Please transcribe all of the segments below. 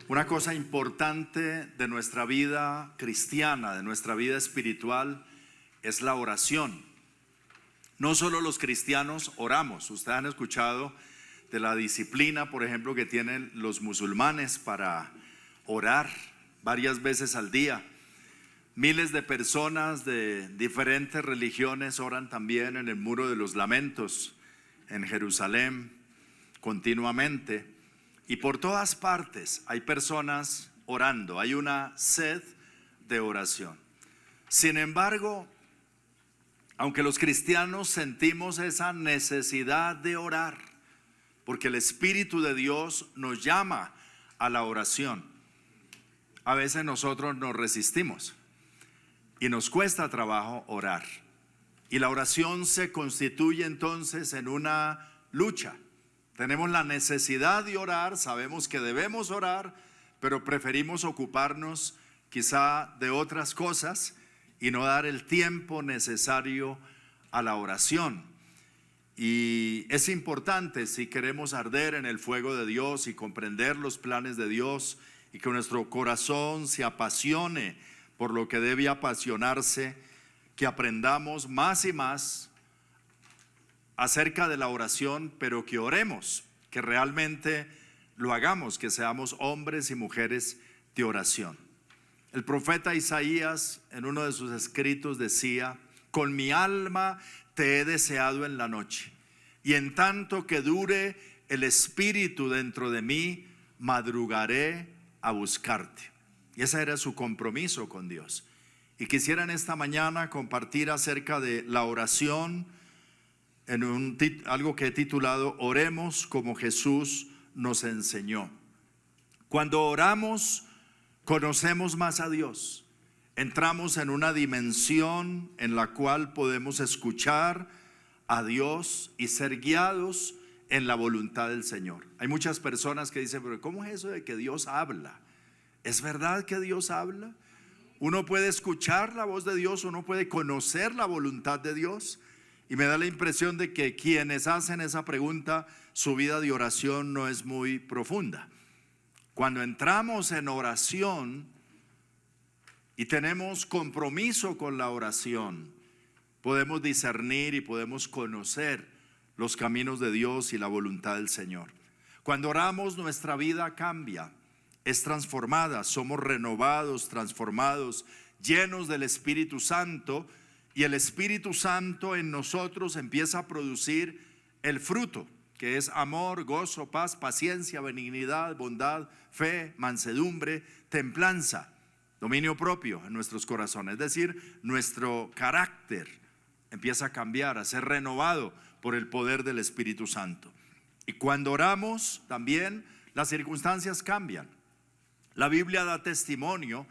Una cosa importante de nuestra vida cristiana, de nuestra vida espiritual, es la oración. No solo los cristianos oramos. Ustedes han escuchado de la disciplina, por ejemplo, que tienen los musulmanes para orar varias veces al día. Miles de personas de diferentes religiones oran también en el Muro de los Lamentos, en Jerusalén, continuamente. Y por todas partes hay personas orando, hay una sed de oración. Sin embargo, aunque los cristianos sentimos esa necesidad de orar, porque el Espíritu de Dios nos llama a la oración, a veces nosotros nos resistimos y nos cuesta trabajo orar. Y la oración se constituye entonces en una lucha. Tenemos la necesidad de orar, sabemos que debemos orar, pero preferimos ocuparnos quizá de otras cosas y no dar el tiempo necesario a la oración. Y es importante, si queremos arder en el fuego de Dios y comprender los planes de Dios y que nuestro corazón se apasione por lo que debe apasionarse, que aprendamos más y más acerca de la oración, pero que oremos, que realmente lo hagamos, que seamos hombres y mujeres de oración. El profeta Isaías en uno de sus escritos decía: con mi alma te he deseado en la noche, y en tanto que dure el espíritu dentro de mí, madrugaré a buscarte. Y ese era su compromiso con Dios. Y quisiera en esta mañana compartir acerca de la oración en algo que he titulado Oremos como Jesús nos enseñó. Cuando oramos, conocemos más a Dios. Entramos en una dimensión en la cual podemos escuchar a Dios y ser guiados en la voluntad del Señor. Hay muchas personas que dicen: pero ¿cómo es eso de que Dios habla? ¿Es verdad que Dios habla? Uno puede escuchar la voz de Dios, uno puede conocer la voluntad de Dios. Y me da la impresión de que quienes hacen esa pregunta, su vida de oración no es muy profunda. Cuando entramos en oración y tenemos compromiso con la oración, podemos discernir y podemos conocer los caminos de Dios y la voluntad del Señor. Cuando oramos, nuestra vida cambia, es transformada, somos renovados, transformados, llenos del Espíritu Santo. Y el Espíritu Santo en nosotros empieza a producir el fruto, que es amor, gozo, paz, paciencia, benignidad, bondad, fe, mansedumbre, templanza, dominio propio en nuestros corazones. Es decir, nuestro carácter empieza a cambiar, a ser renovado por el poder del Espíritu Santo. Y cuando oramos también las circunstancias cambian. La Biblia da testimonio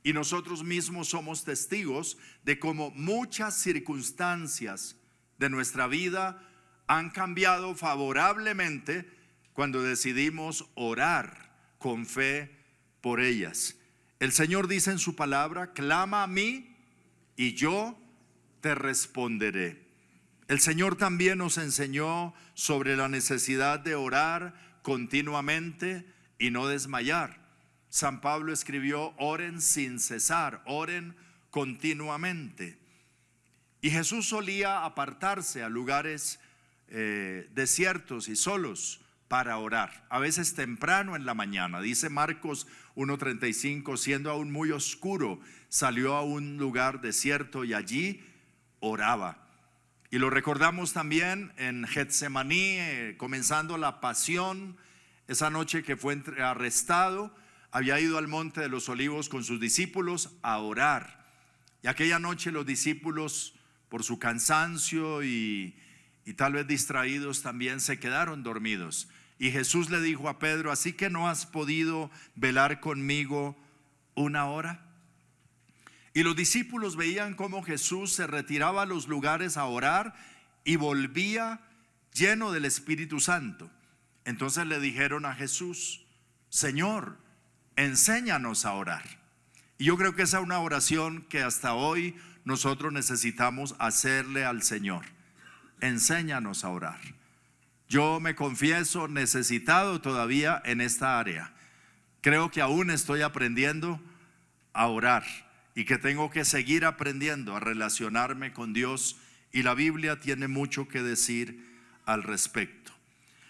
y nosotros mismos somos testigos de cómo muchas circunstancias de nuestra vida han cambiado favorablemente cuando decidimos orar con fe por ellas. El Señor dice en su palabra: clama a mí y yo te responderé. El Señor también nos enseñó sobre la necesidad de orar continuamente y no desmayar. San Pablo escribió: oren sin cesar, oren continuamente. Y Jesús solía apartarse a lugares desiertos y solos para orar, a veces temprano en la mañana. Dice Marcos 1:35, siendo aún muy oscuro, salió a un lugar desierto y allí oraba. Y lo recordamos también en Getsemaní, comenzando la pasión, esa noche que fue arrestado. Había ido al monte de los olivos con sus discípulos a orar. Y aquella noche los discípulos, por su cansancio y tal vez distraídos también, se quedaron dormidos. Y Jesús le dijo a Pedro: ¿así que no has podido velar conmigo una hora? Y los discípulos veían cómo Jesús se retiraba a los lugares a orar y volvía lleno del Espíritu Santo. Entonces le dijeron a Jesús: Señor, enséñanos a orar. Y yo creo que esa es una oración que hasta hoy nosotros necesitamos hacerle al Señor. Enséñanos a orar. Yo me confieso necesitado todavía en esta área. Creo que aún estoy aprendiendo a orar y que tengo que seguir aprendiendo a relacionarme con Dios, y la Biblia tiene mucho que decir al respecto.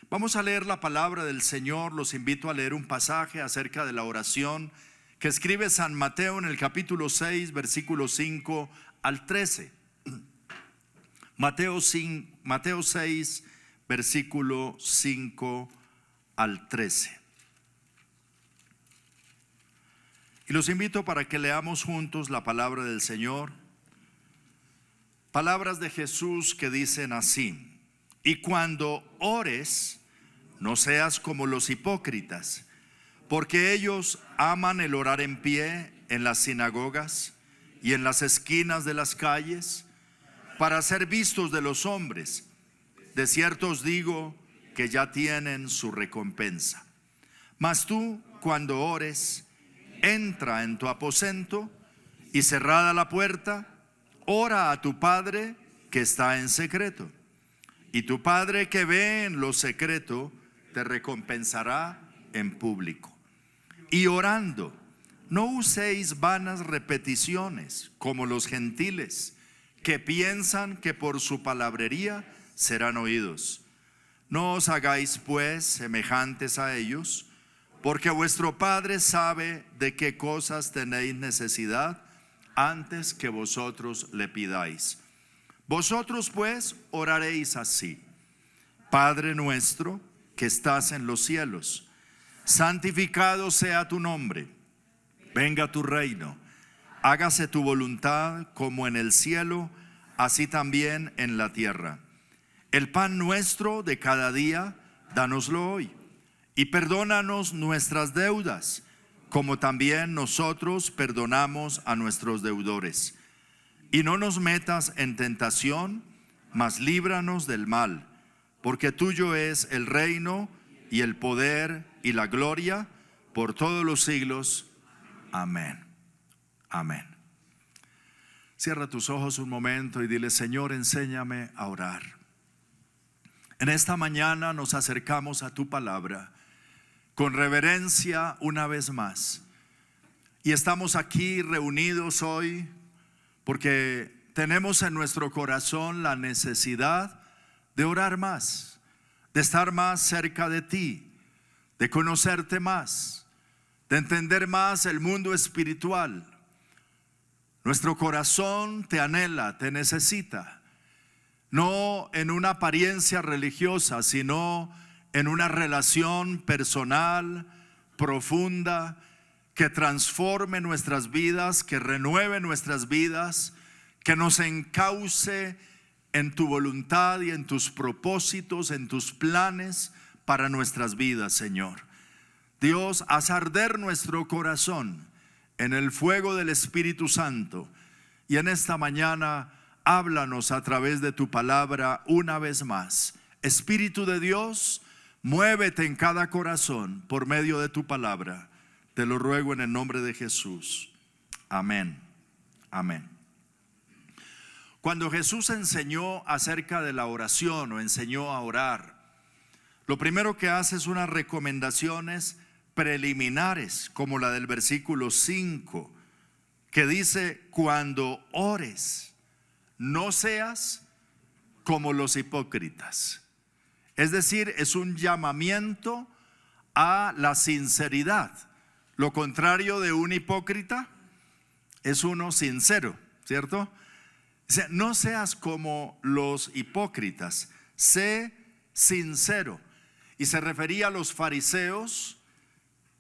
Vamos a leer la palabra del Señor. Los invito a leer un pasaje acerca de la oración que escribe San Mateo en el capítulo 6, versículos 5 al 13. Mateo 6, versículo 5 al 13. Y los invito para que leamos juntos la palabra del Señor. Palabras de Jesús que dicen así: y cuando ores, no seas como los hipócritas, porque ellos aman el orar en pie en las sinagogas y en las esquinas de las calles, para ser vistos de los hombres. De cierto os digo que ya tienen su recompensa. Mas tú, cuando ores, entra en tu aposento y, cerrada la puerta, ora a tu Padre que está en secreto. Y tu Padre que ve en lo secreto te recompensará en público. Y orando, no uséis vanas repeticiones como los gentiles, que piensan que por su palabrería serán oídos. No os hagáis pues semejantes a ellos, porque vuestro Padre sabe de qué cosas tenéis necesidad antes que vosotros le pidáis. Vosotros pues oraréis así: Padre nuestro que estás en los cielos, santificado sea tu nombre. Venga tu reino. Hágase tu voluntad como en el cielo, así también en la tierra. El pan nuestro de cada día, dánoslo hoy. Y perdónanos nuestras deudas, como también nosotros perdonamos a nuestros deudores. Y no nos metas en tentación, mas líbranos del mal, porque tuyo es el reino y el poder y la gloria por todos los siglos. Amén. Amén. Cierra tus ojos un momento y dile: Señor, enséñame a orar. En esta mañana nos acercamos a tu palabra con reverencia una vez más, y estamos aquí reunidos hoy porque tenemos en nuestro corazón la necesidad de orar más, de estar más cerca de ti, de conocerte más, de entender más el mundo espiritual. Nuestro corazón te anhela, te necesita, no en una apariencia religiosa, sino en una relación personal, profunda, que transforme nuestras vidas, que renueve nuestras vidas, que nos encauce en tu voluntad y en tus propósitos, en tus planes para nuestras vidas, Señor. Dios, haz arder nuestro corazón en el fuego del Espíritu Santo, y en esta mañana háblanos a través de tu palabra una vez más. Espíritu de Dios, muévete en cada corazón por medio de tu palabra. Te lo ruego en el nombre de Jesús. Amén. Amén. Cuando Jesús enseñó acerca de la oración, o enseñó a orar, lo primero que hace es unas recomendaciones preliminares, como la del versículo 5, que dice: cuando ores, no seas como los hipócritas. Es decir, es un llamamiento a la sinceridad. Lo contrario de un hipócrita es uno sincero, ¿cierto? Dice: no seas como los hipócritas, sé sincero. Y se refería a los fariseos,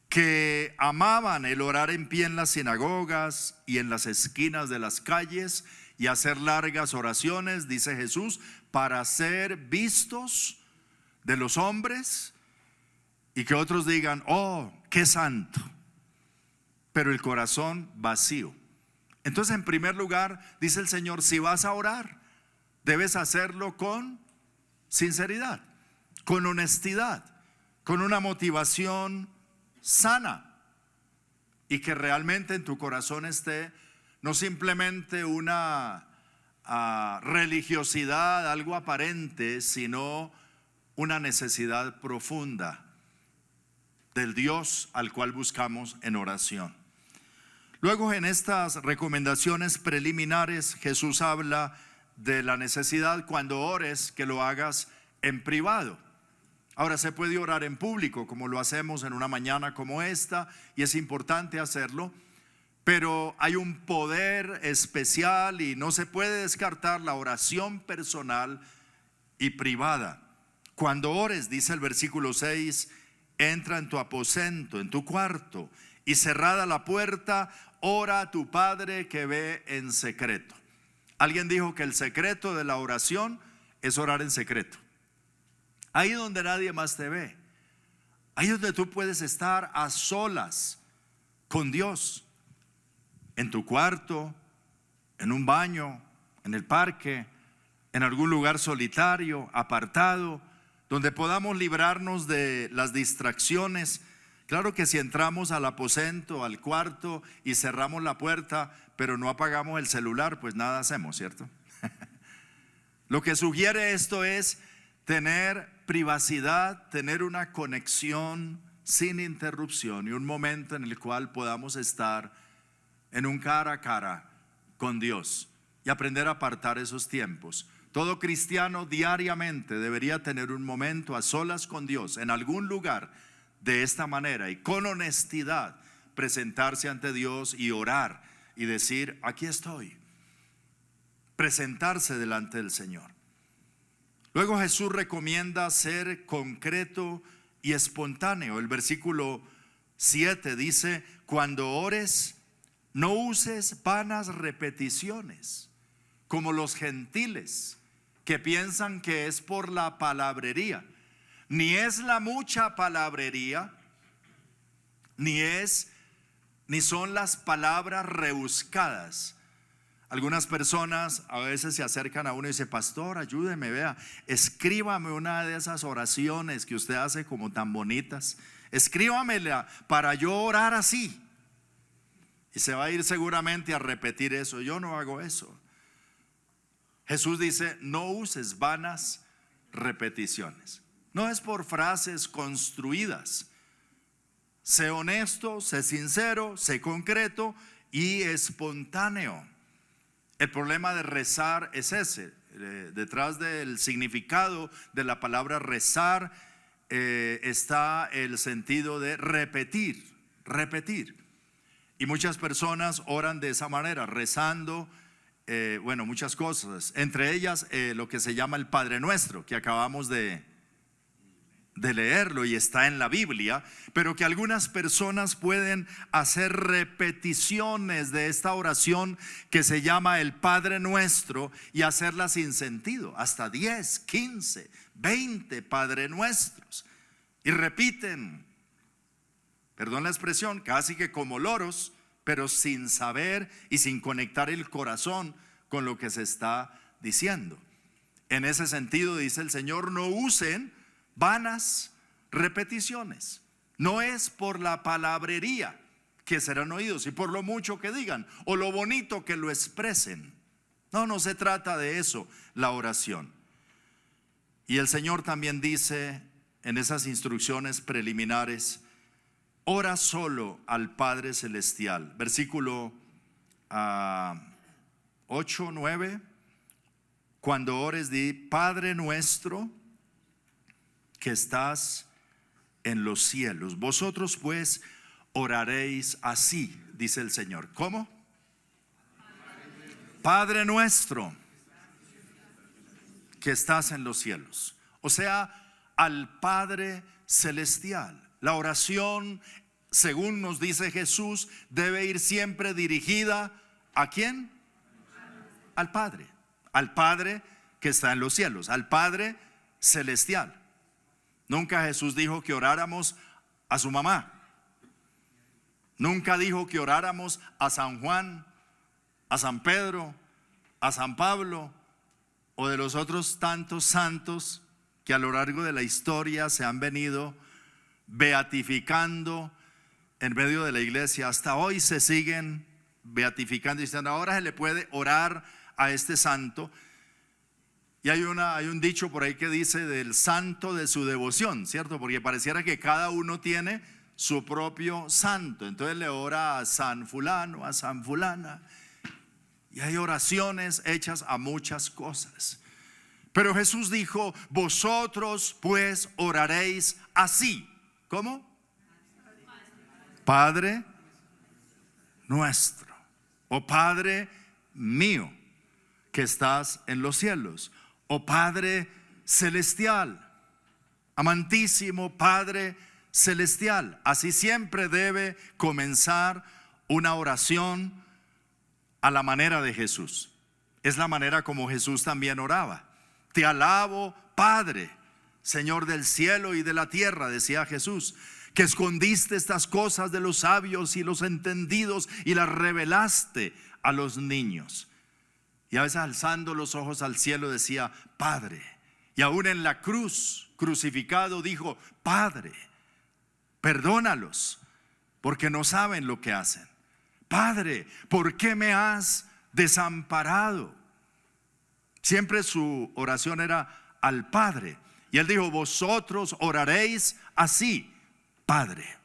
que amaban el orar en pie en las sinagogas y en las esquinas de las calles y hacer largas oraciones, dice Jesús, para ser vistos de los hombres, y que otros digan: oh, qué santo, pero el corazón vacío. Entonces, en primer lugar, dice el Señor: si vas a orar, debes hacerlo con sinceridad, con honestidad, con una motivación sana, y que realmente en tu corazón esté no simplemente una religiosidad, algo aparente, sino una necesidad profunda. del Dios al cual buscamos en oración. Luego, en estas recomendaciones preliminares, Jesús habla de la necesidad cuando ores que lo hagas en privado. Ahora, se puede orar en público como lo hacemos en una mañana como esta, y es importante hacerlo, pero hay un poder especial y no se puede descartar la oración personal y privada. Cuando ores, dice el versículo 6, entra en tu aposento, en tu cuarto, y cerrada la puerta, ora a tu Padre que ve en secreto. Alguien dijo que el secreto de la oración es orar en secreto. Ahí donde nadie más te ve. Ahí donde tú puedes estar a solas con Dios. En tu cuarto, en un baño, en el parque, en algún lugar solitario, apartado, donde podamos librarnos de las distracciones. Claro que si entramos al aposento, al cuarto y cerramos la puerta, pero no apagamos el celular, pues nada hacemos, ¿cierto? Lo que sugiere esto es tener privacidad, tener una conexión sin interrupción y un momento en el cual podamos estar en un cara a cara con Dios y aprender a apartar esos tiempos. Todo cristiano diariamente debería tener un momento a solas con Dios en algún lugar, de esta manera, y con honestidad presentarse ante Dios y orar y decir: aquí estoy. Presentarse delante del Señor. Luego Jesús recomienda ser concreto y espontáneo. El versículo 7 dice: cuando ores, no uses vanas repeticiones como los gentiles, que piensan que es por la palabrería. Ni es la mucha palabrería, ni son las palabras rebuscadas. Algunas personas a veces se acercan a uno y dicen: pastor, ayúdeme, vea, escríbame una de esas oraciones que usted hace como tan bonitas, escríbamela para yo orar así. Y se va a ir seguramente a repetir eso. Yo no hago eso. Jesús dice: no uses vanas repeticiones. No es por frases construidas. Sé honesto, sé sincero, sé concreto y espontáneo. El problema de rezar es ese. Detrás del significado de la palabra rezar está el sentido de repetir. Y muchas personas oran de esa manera, rezando, muchas cosas. Entre ellas lo que se llama el Padre Nuestro, que acabamos de leerlo y está en la Biblia, pero que algunas personas pueden hacer repeticiones de esta oración que se llama el Padre Nuestro y hacerla sin sentido, hasta 10, 15, 20 Padre Nuestros, y repiten, perdón la expresión, casi que como loros, pero sin saber y sin conectar el corazón con lo que se está diciendo. En ese sentido, dice el Señor: no usen vanas repeticiones. No es por la palabrería que serán oídos y por lo mucho que digan o lo bonito que lo expresen. No se trata de eso la oración. Y el Señor también dice en esas instrucciones preliminares: ora solo al Padre Celestial. Versículo 8, 9. Cuando ores, di: Padre nuestro que estás en los cielos. Vosotros pues oraréis así, dice el Señor. ¿Cómo? Padre nuestro que estás en los cielos. O sea, al Padre Celestial. La oración, según nos dice Jesús, debe ir siempre dirigida ¿a quién? Al Padre que está en los cielos, al Padre Celestial. Nunca Jesús dijo que oráramos a su mamá. Nunca dijo que oráramos a San Juan, a San Pedro, a San Pablo o de los otros tantos santos que a lo largo de la historia se han venido beatificando en medio de la iglesia. Hasta hoy se siguen beatificando y diciendo: ahora se le puede orar a este santo. Y hay un dicho por ahí que dice: del santo de su devoción, ¿cierto? Porque pareciera que cada uno tiene su propio santo. Entonces le ora a San fulano, a San fulana. Y hay oraciones hechas a muchas cosas. Pero Jesús dijo: vosotros pues oraréis así. ¿Cómo? Padre nuestro, o Padre mío, que estás en los cielos, o Padre celestial, amantísimo Padre celestial. Así siempre debe comenzar una oración a la manera de Jesús. Es la manera como Jesús también oraba. Te alabo, Padre, Señor del cielo y de la tierra, decía Jesús, que escondiste estas cosas de los sabios y los entendidos y las revelaste a los niños. Y a veces alzando los ojos al cielo decía: Padre. Y aún en la cruz, crucificado, dijo: Padre, perdónalos, porque no saben lo que hacen. Padre, ¿por qué me has desamparado? Siempre su oración era al Padre. Y él dijo: vosotros oraréis así, Padre.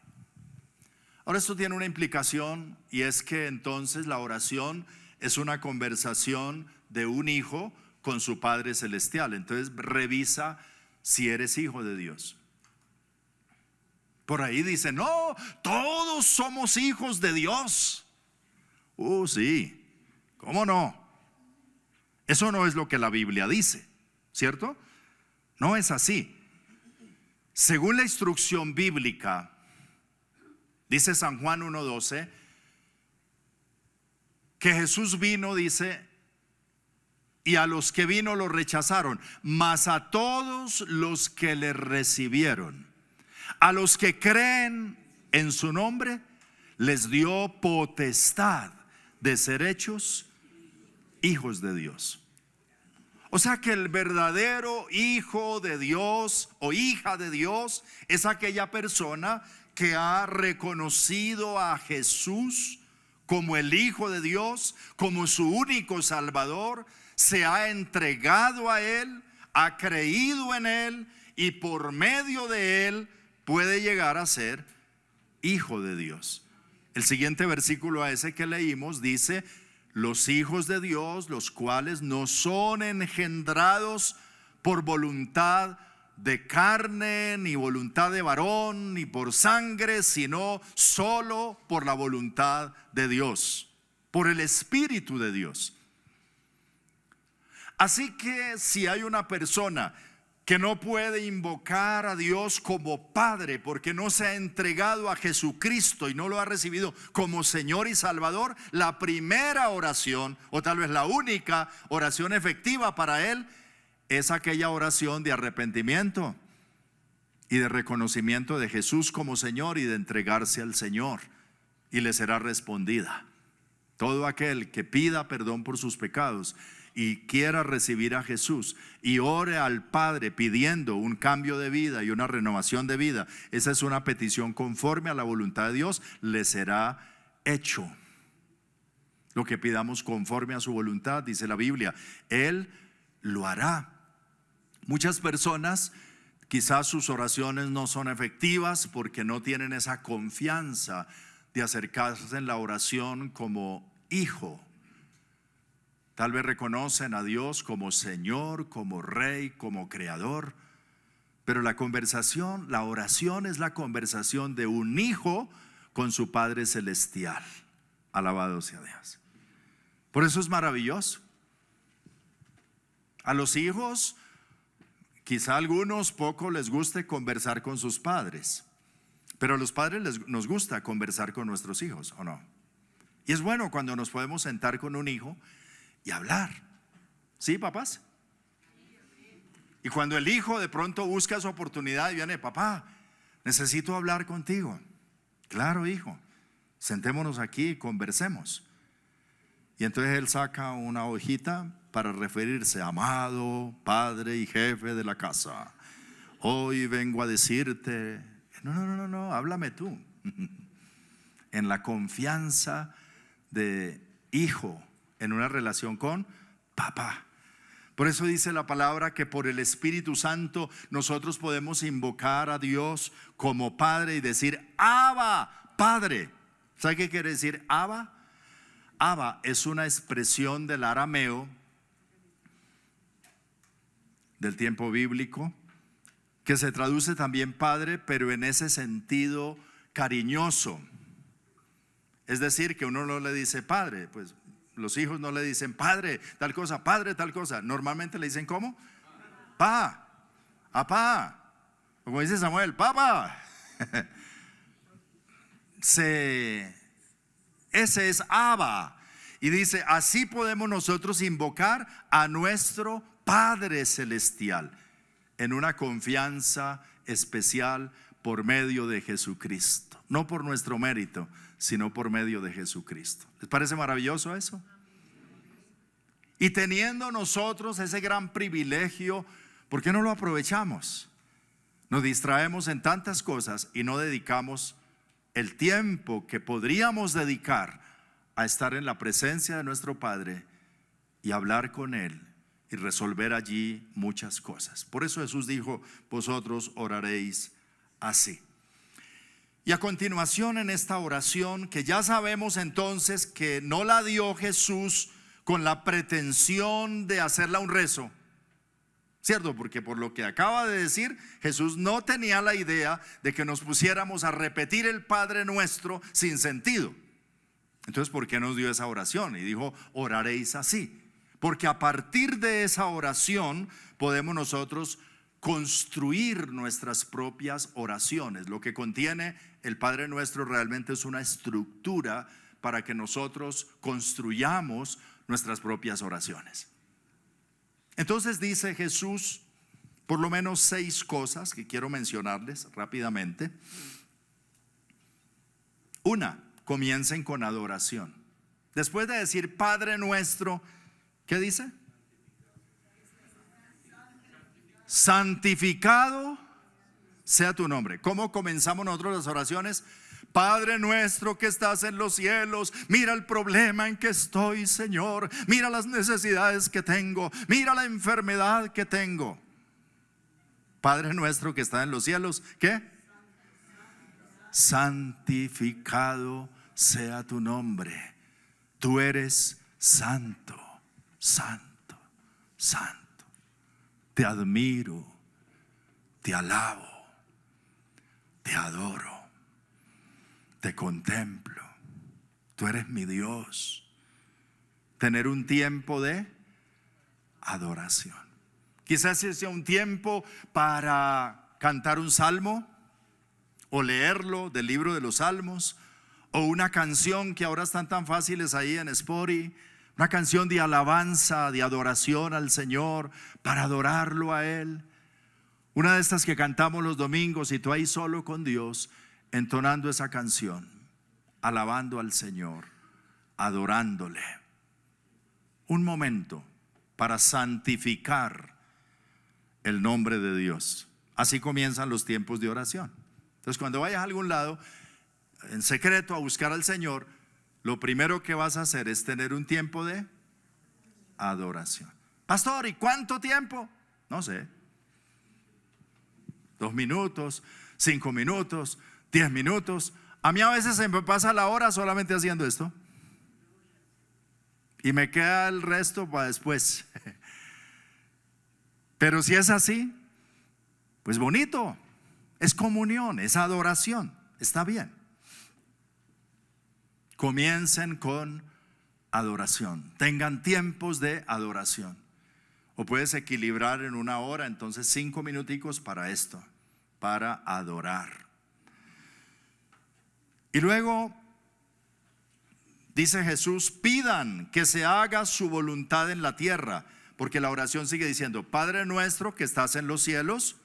Ahora esto tiene una implicación, y es que entonces la oración es una conversación de un hijo con su Padre celestial. Entonces revisa si eres hijo de Dios. Por ahí dice: no, todos somos hijos de Dios. Sí, ¿cómo no? Eso no es lo que la Biblia dice, ¿cierto? No es así. Según la instrucción bíblica, dice San Juan 1:12, que Jesús vino, dice, y a los que vino lo rechazaron, mas a todos los que le recibieron, a los que creen en su nombre, les dio potestad de ser hechos hijos de Dios. O sea que el verdadero hijo de Dios o hija de Dios es aquella persona que ha reconocido a Jesús como el Hijo de Dios, como su único Salvador, se ha entregado a Él, ha creído en Él, y por medio de Él puede llegar a ser hijo de Dios. El siguiente versículo a ese que leímos dice: los hijos de Dios, los cuales no son engendrados por voluntad de carne, ni voluntad de varón, ni por sangre, sino solo por la voluntad de Dios, por el Espíritu de Dios. Así que si hay una persona que no puede invocar a Dios como Padre porque no se ha entregado a Jesucristo y no lo ha recibido como Señor y Salvador, la primera oración, o tal vez la única oración efectiva para él, es aquella oración de arrepentimiento y de reconocimiento de Jesús como Señor y de entregarse al Señor, y le será respondida. Todo aquel que pida perdón por sus pecados y quiera recibir a Jesús y ore al Padre pidiendo un cambio de vida y una renovación de vida, esa es una petición conforme a la voluntad de Dios, le será hecho. Lo que pidamos conforme a su voluntad, dice la Biblia, Él lo hará. Muchas personas, quizás sus oraciones no son efectivas porque no tienen esa confianza de acercarse en la oración como hijo. Tal vez reconocen a Dios como Señor, como Rey, como Creador, pero la conversación, la oración es la conversación de un hijo con su Padre celestial. Alabado sea Dios. Por eso es maravilloso. A los hijos, quizá a algunos poco les guste conversar con sus padres, pero a los padres nos gusta conversar con nuestros hijos, ¿o no? Y es bueno cuando nos podemos sentar con un hijo y hablar. ¿Sí, papás? Y cuando el hijo de pronto busca su oportunidad y viene: papá, necesito hablar contigo. Claro, hijo, sentémonos aquí y conversemos. Y entonces él saca una hojita para referirse: amado padre y jefe de la casa, hoy vengo a decirte. No, háblame tú. En la confianza de hijo en una relación con papá. Por eso dice la palabra que por el Espíritu Santo nosotros podemos invocar a Dios como Padre y decir: Abba, Padre. ¿Sabe qué quiere decir Abba? Abba es una expresión del arameo del tiempo bíblico que se traduce también Padre, pero en ese sentido cariñoso. Es decir, que uno no le dice Padre, pues los hijos no le dicen Padre tal cosa, Padre tal cosa. Normalmente le dicen ¿cómo? Pa, apá, como dice Samuel, papá. Ese es Abba. Y dice: así podemos nosotros invocar a nuestro Padre Celestial en una confianza especial por medio de Jesucristo. No por nuestro mérito, sino por medio de Jesucristo. ¿Les parece maravilloso eso? Y teniendo nosotros ese gran privilegio, ¿por qué no lo aprovechamos? Nos distraemos en tantas cosas y no dedicamos el tiempo que podríamos dedicar a estar en la presencia de nuestro Padre y hablar con Él y resolver allí muchas cosas. Por eso Jesús dijo: vosotros oraréis así. Y a continuación, en esta oración, que ya sabemos entonces que no la dio Jesús con la pretensión de hacerla un rezo, ¿cierto? Porque por lo que acaba de decir, Jesús no tenía la idea de que nos pusiéramos a repetir el Padre Nuestro sin sentido. Entonces, ¿por qué nos dio esa oración? Y dijo: oraréis así. Porque a partir de esa oración podemos nosotros construir nuestras propias oraciones. Lo que contiene el Padre Nuestro realmente es una estructura para que nosotros construyamos nuestras propias oraciones. Entonces dice Jesús por lo menos 6 cosas que quiero mencionarles rápidamente. Una, comiencen con adoración. Después de decir Padre Nuestro, ¿qué dice? Santificado sea tu nombre. ¿Cómo comenzamos nosotros las oraciones? Padre nuestro que estás en los cielos, mira el problema en que estoy, Señor. Mira las necesidades que tengo, mira la enfermedad que tengo. Padre nuestro que está en los cielos, ¿qué? Santificado sea tu nombre. Tú eres santo, santo, santo. Te admiro, te alabo, te adoro, te contemplo. Tú eres mi Dios. Tener un tiempo de adoración. Quizás sea un tiempo para cantar un salmo o leerlo del libro de los salmos, o una canción que ahora están tan fáciles ahí en Spotify. Una canción de alabanza, de adoración al Señor, para adorarlo a Él. Una de estas que cantamos los domingos y tú ahí solo con Dios, entonando esa canción, alabando al Señor, adorándole. Un momento para santificar el nombre de Dios. Así comienzan los tiempos de oración. Entonces, cuando vayas a algún lado, en secreto, a buscar al Señor, lo primero que vas a hacer es tener un tiempo de adoración. Pastor, ¿y cuánto tiempo? No sé. 2 minutos, 5 minutos, 10 minutos. A mí a veces se me pasa la hora solamente haciendo esto. Y me queda el resto para después. Pero si es así, pues bonito. Es comunión, es adoración. Está bien. Comiencen con adoración. Tengan tiempos de adoración. O puedes equilibrar en 1 hora, entonces 5 minuticos para esto, para adorar. Y luego dice Jesús: pidan que se haga su voluntad en la tierra, porque la oración sigue diciendo: Padre nuestro que estás en los cielos,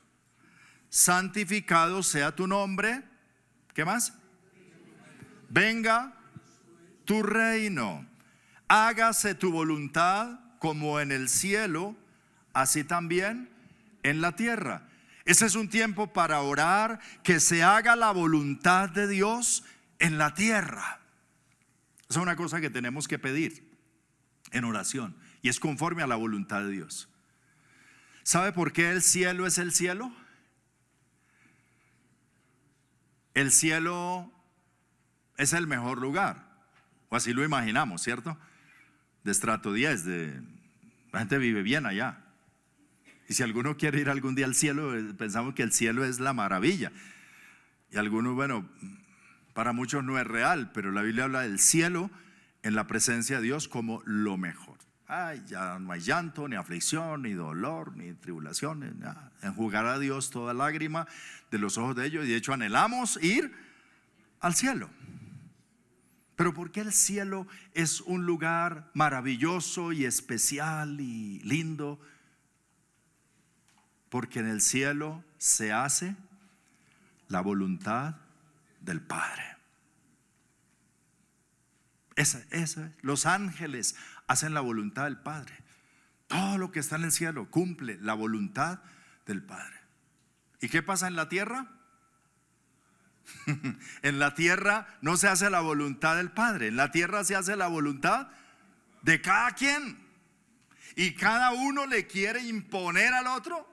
santificado sea tu nombre. ¿Qué más? Venga tu reino, hágase tu voluntad como en el cielo, así también en la tierra. Ese es un tiempo para orar, que se haga la voluntad de Dios en la tierra. Esa es una cosa que tenemos que pedir en oración, y es conforme a la voluntad de Dios. ¿Sabe por qué el cielo es el cielo? El cielo es el mejor lugar, o así lo imaginamos, ¿cierto? De estrato 10, la gente vive bien allá. Y si alguno quiere ir algún día al cielo, pensamos que el cielo es la maravilla. Y algunos, bueno, para muchos no es real, pero la Biblia habla del cielo en la presencia de Dios como lo mejor. Ay, ya no hay llanto, ni aflicción, ni dolor, ni tribulación, ni nada. Enjugará a Dios toda lágrima de los ojos de ellos, y de hecho anhelamos ir al cielo. Pero ¿por qué el cielo es un lugar maravilloso y especial y lindo? Porque en el cielo se hace la voluntad del Padre. Esa es. Los ángeles hacen la voluntad del Padre. Todo lo que está en el cielo cumple la voluntad del Padre. ¿Y qué pasa en la tierra? En la tierra no se hace la voluntad del Padre. En la tierra se hace la voluntad de cada quien. Y cada uno le quiere imponer al otro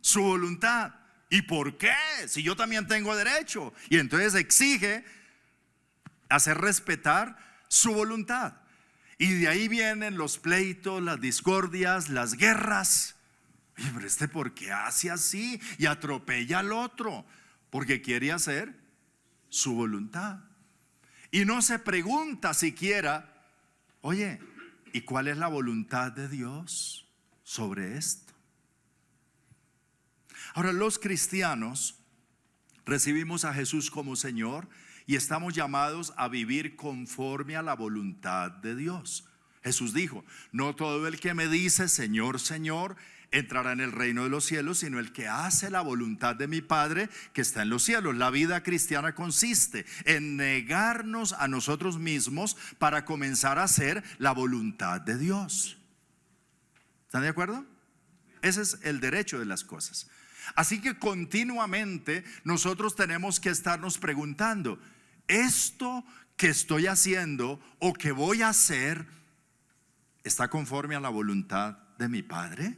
su voluntad. ¿Y por qué? Si yo también tengo derecho. Y entonces exige hacer respetar su voluntad. Y de ahí vienen los pleitos, las discordias, las guerras. Oye, pero ¿por qué hace así? Y atropella al otro, porque quiere hacer su voluntad. Y no se pregunta siquiera, oye, ¿y cuál es la voluntad de Dios sobre esto? Ahora, los cristianos recibimos a Jesús como Señor y estamos llamados a vivir conforme a la voluntad de Dios. Jesús dijo: no todo el que me dice Señor, Señor entrará en el reino de los cielos, sino el que hace la voluntad de mi Padre que está en los cielos. La vida cristiana consiste en negarnos a nosotros mismos para comenzar a hacer la voluntad de Dios. ¿Están de acuerdo? Ese es el derecho de las cosas. Así que continuamente nosotros tenemos que estarnos preguntando: ¿esto que estoy haciendo o que voy a hacer está conforme a la voluntad de mi Padre?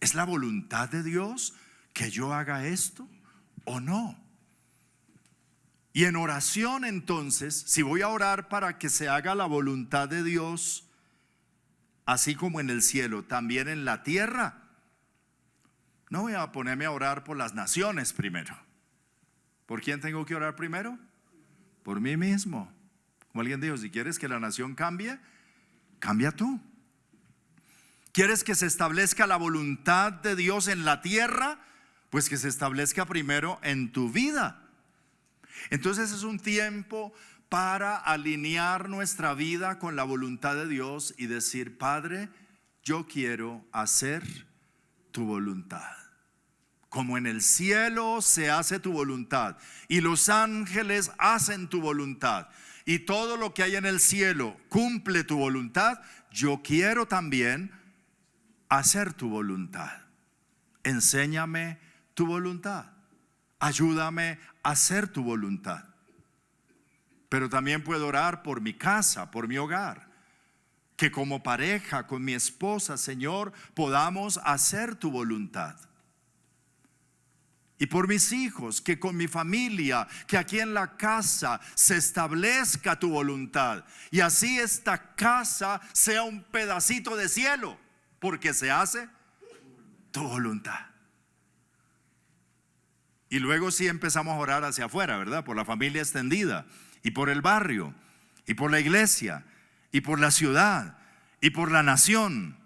¿Es la voluntad de Dios que yo haga esto o no? Y en oración, entonces, si voy a orar para que se haga la voluntad de Dios, así como en el cielo, también en la tierra, no voy a ponerme a orar por las naciones primero. ¿Por quién tengo que orar primero? Por mí mismo. Como alguien dijo, si quieres que la nación cambie, cambia tú. ¿Quieres que se establezca la voluntad de Dios en la tierra? Pues que se establezca primero en tu vida. Entonces es un tiempo para alinear nuestra vida con la voluntad de Dios y decir: Padre, yo quiero hacer tu voluntad. Como en el cielo se hace tu voluntad y los ángeles hacen tu voluntad y todo lo que hay en el cielo cumple tu voluntad, yo quiero también hacer tu voluntad. Enséñame tu voluntad. Ayúdame a hacer tu voluntad. Pero también puedo orar por mi casa, por mi hogar. Que como pareja, con mi esposa, Señor, podamos hacer tu voluntad. Y por mis hijos, que con mi familia, que aquí en la casa se establezca tu voluntad. Y así esta casa sea un pedacito de cielo, porque se hace tu voluntad. Y luego sí empezamos a orar hacia afuera, ¿verdad? Por la familia extendida, y por el barrio, y por la iglesia, y por la ciudad, y por la nación,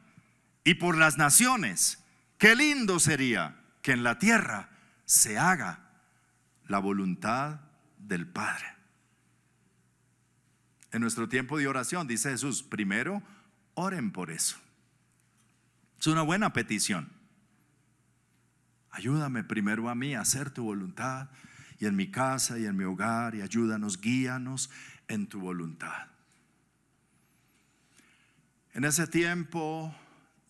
y por las naciones. Qué lindo sería que en la tierra se haga la voluntad del Padre. En nuestro tiempo de oración, dice Jesús, primero oren por eso. Es una buena petición. Ayúdame primero a mí a hacer tu voluntad, y en mi casa y en mi hogar, y ayúdanos, guíanos en tu voluntad. En ese tiempo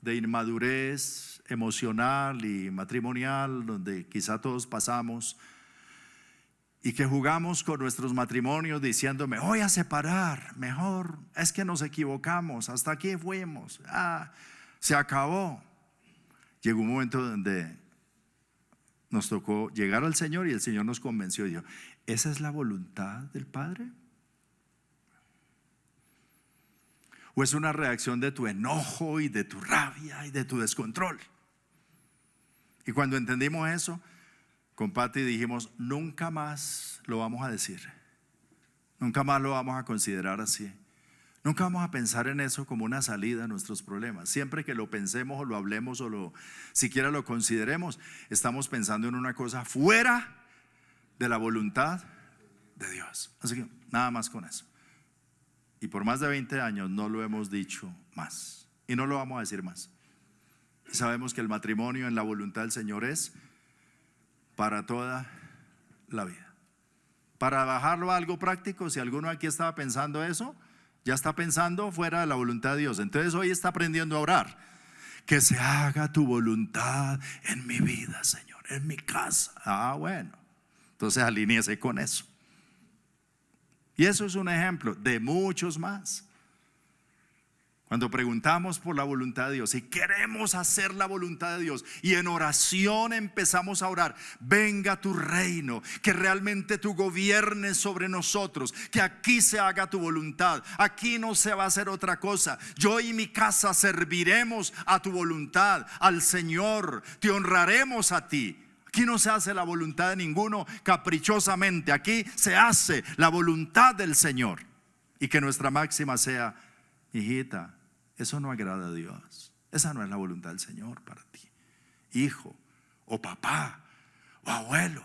de inmadurez emocional y matrimonial, donde quizá todos pasamos, y que jugamos con nuestros matrimonios diciendo: me voy a separar, mejor, es que nos equivocamos, hasta aquí fuimos, se acabó. llegó un momento donde nos tocó llegar al Señor y el Señor nos convenció y dijo: ¿esa es la voluntad del Padre? ¿O es una reacción de tu enojo y de tu rabia y de tu descontrol? Y cuando entendimos eso, con Pati dijimos: nunca más lo vamos a decir, nunca más lo vamos a considerar así, nunca vamos a pensar en eso como una salida a nuestros problemas. Siempre que lo pensemos o lo hablemos o siquiera lo consideremos, estamos pensando en una cosa fuera de la voluntad de Dios. Así que nada más con eso. Y por más de 20 años no lo hemos dicho más y no lo vamos a decir más. Y sabemos que el matrimonio en la voluntad del Señor es para toda la vida. Para bajarlo a algo práctico, si alguno aquí estaba pensando eso, ya está pensando fuera de la voluntad de Dios. Entonces hoy está aprendiendo a orar: que se haga tu voluntad en mi vida, Señor, en mi casa. Bueno, entonces alíñese con eso. Y eso es un ejemplo de muchos más. Cuando preguntamos por la voluntad de Dios y queremos hacer la voluntad de Dios y en oración empezamos a orar: venga tu reino, que realmente tú gobiernes sobre nosotros, que aquí se haga tu voluntad, aquí no se va a hacer otra cosa. Yo y mi casa serviremos a tu voluntad, al Señor, te honraremos a ti. Aquí no se hace la voluntad de ninguno caprichosamente, aquí se hace la voluntad del Señor. Y que nuestra máxima sea: hijita, eso no agrada a Dios, esa no es la voluntad del Señor para ti, hijo o papá o abuelo.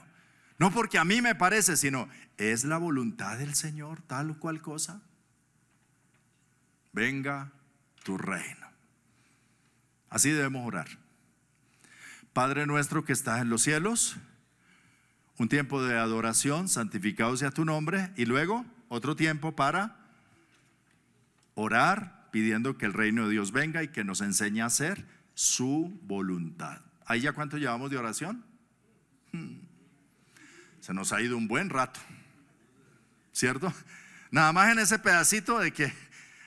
No porque a mí me parece, sino es la voluntad del Señor tal o cual cosa. Venga tu reino. Así debemos orar: Padre nuestro que estás en los cielos. Un tiempo de adoración, santificado sea tu nombre. Y luego otro tiempo para orar, pidiendo que el reino de Dios venga y que nos enseñe a hacer su voluntad. ¿Ahí ya cuánto llevamos de oración? Se nos ha ido un buen rato, ¿cierto? Nada más en ese pedacito de que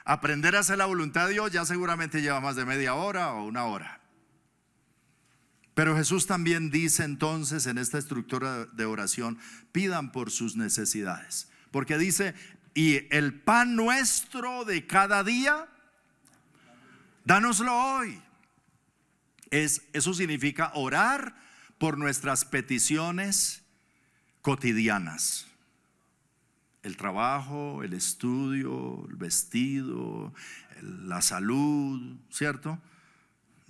aprender a hacer la voluntad de Dios ya seguramente lleva más de media hora o una hora. Pero Jesús también dice entonces en esta estructura de oración: pidan por sus necesidades. Porque dice: y el pan nuestro de cada día, dánoslo hoy. Eso significa orar por nuestras peticiones cotidianas: el trabajo, el estudio, el vestido, la salud, ¿cierto?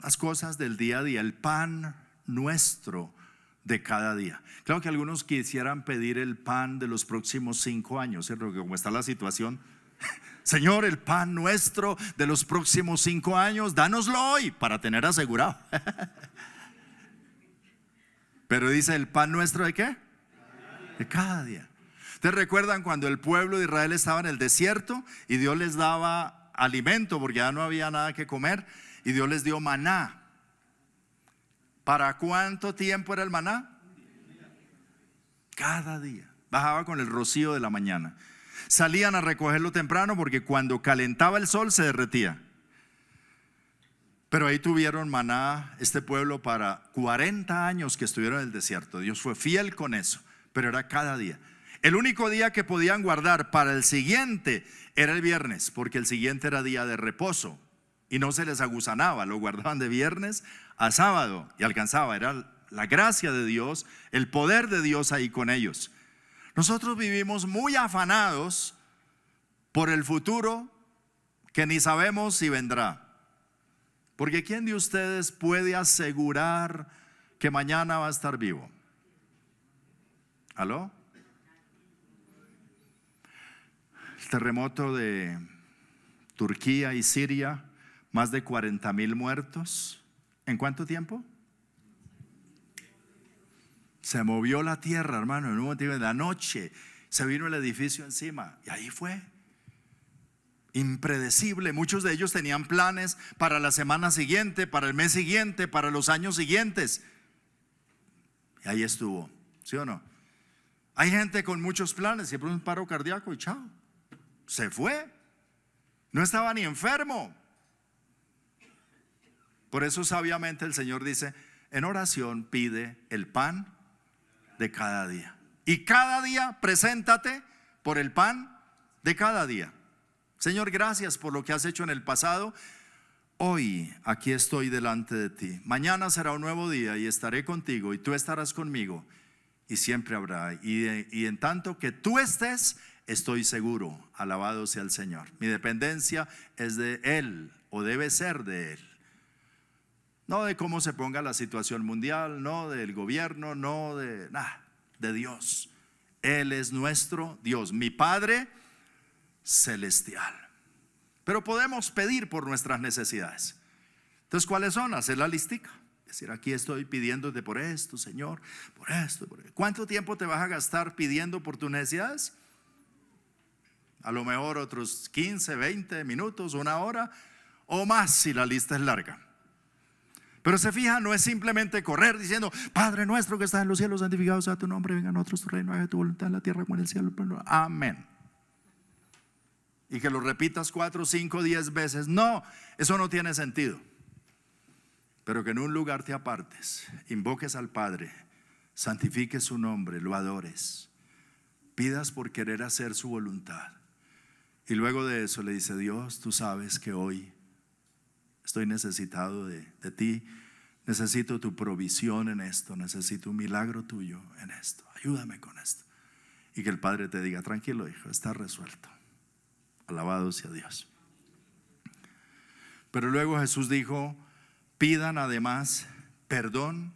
Las cosas del día a día, el pan nuestro de cada día. Claro que algunos quisieran pedir el pan de los próximos 5 años, ¿cierto? Que como está la situación, Señor, el pan nuestro de los próximos 5 años, dánoslo hoy para tener asegurado. Pero dice: ¿el pan nuestro de qué? De cada día. ¿Ustedes recuerdan cuando el pueblo de Israel estaba en el desierto y Dios les daba alimento porque ya no había nada que comer? Y Dios les dio maná. ¿Para cuánto tiempo era el maná? Cada día. Bajaba con el rocío de la mañana. Salían a recogerlo temprano porque cuando calentaba el sol se derretía. Pero ahí tuvieron maná este pueblo para 40 años que estuvieron en el desierto. Dios fue fiel con eso, pero era cada día. El único día que podían guardar para el siguiente era el viernes, porque el siguiente era día de reposo. Y no se les aguzanaba, lo guardaban de viernes a sábado y alcanzaba. Era la gracia de Dios, el poder de Dios ahí con ellos. Nosotros vivimos muy afanados por el futuro que ni sabemos si vendrá. Porque ¿quién de ustedes puede asegurar que mañana va a estar vivo? ¿Aló? El terremoto de Turquía y Siria, más de 40,000 muertos. ¿En cuánto tiempo? Se movió la tierra, hermano, en un momento de la noche. Se vino el edificio encima y ahí fue. Impredecible. Muchos de ellos tenían planes para la semana siguiente, para el mes siguiente, para los años siguientes. Y ahí estuvo, ¿sí o no? Hay gente con muchos planes, siempre un paro cardíaco y chao. Se fue. No estaba ni enfermo. Por eso sabiamente el Señor dice, en oración pide el pan de cada día. Y cada día preséntate por el pan de cada día. Señor, gracias por lo que has hecho en el pasado. Hoy aquí estoy delante de ti. Mañana será un nuevo día y estaré contigo y tú estarás conmigo y siempre habrá. Y en tanto que tú estés, estoy seguro. Alabado sea el Señor. Mi dependencia es de Él, o debe ser de Él. No de cómo se ponga la situación mundial, no del gobierno, no de nada, de Dios. Él es nuestro Dios, mi Padre celestial. Pero podemos pedir por nuestras necesidades. Entonces, ¿cuáles son? Hacer la listica. Es decir, aquí estoy pidiéndote por esto, Señor, por esto, por esto. ¿Cuánto tiempo te vas a gastar pidiendo por tus necesidades? A lo mejor otros 15, 20 minutos, una hora o más si la lista es larga. Pero se fija, no es simplemente correr diciendo, Padre nuestro que estás en los cielos, santificado sea tu nombre, venga a nosotros tu reino, haga tu voluntad en la tierra como en el cielo. Amén. Y que lo repitas 4, 5, 10 veces. No, eso no tiene sentido. Pero que en un lugar te apartes, invoques al Padre, santifiques su nombre, lo adores, pidas por querer hacer su voluntad. Y luego de eso le dice, Dios, tú sabes que hoy estoy necesitado de ti. Necesito tu provisión en esto. Necesito un milagro tuyo en esto. Ayúdame con esto. Y que el Padre te diga, tranquilo hijo, está resuelto. Alabado sea Dios. Pero luego Jesús dijo, pidan además perdón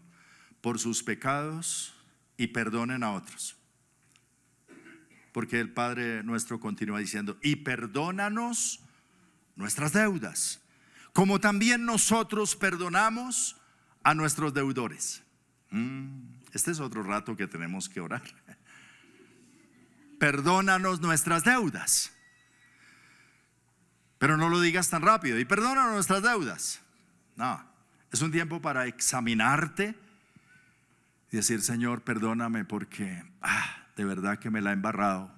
por sus pecados y perdonen a otros. Porque el Padre nuestro continúa diciendo, y perdónanos nuestras deudas, como también nosotros perdonamos a nuestros deudores. Este es otro rato que tenemos que orar. Perdónanos nuestras deudas. Pero no lo digas tan rápido. Y perdónanos nuestras deudas. No, es un tiempo para examinarte y decir, Señor, perdóname porque de verdad que me la he embarrado.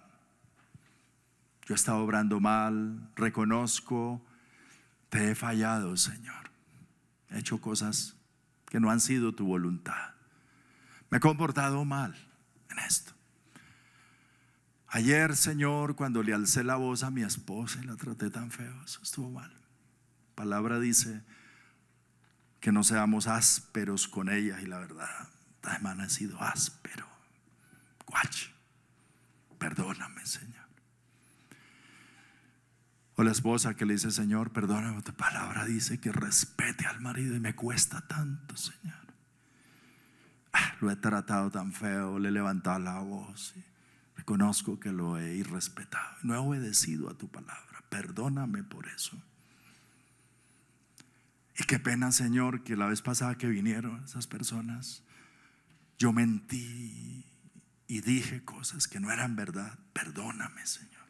Yo he estado obrando mal, reconozco, te he fallado, Señor. He hecho cosas que no han sido tu voluntad. Me he comportado mal en esto. Ayer, Señor, cuando le alcé la voz a mi esposa y la traté tan feo, eso estuvo mal. La palabra dice que no seamos ásperos con ella, y la verdad, esta semana he sido áspero. Guache, perdóname, Señor. O la esposa que le dice, Señor, perdóname, tu palabra dice que respete al marido y me cuesta tanto, Señor. Lo he tratado tan feo, le he levantado la voz y reconozco que lo he irrespetado, no he obedecido a tu palabra, perdóname por eso. Y qué pena, Señor, que la vez pasada que vinieron esas personas, yo mentí y dije cosas que no eran verdad. Perdóname, Señor.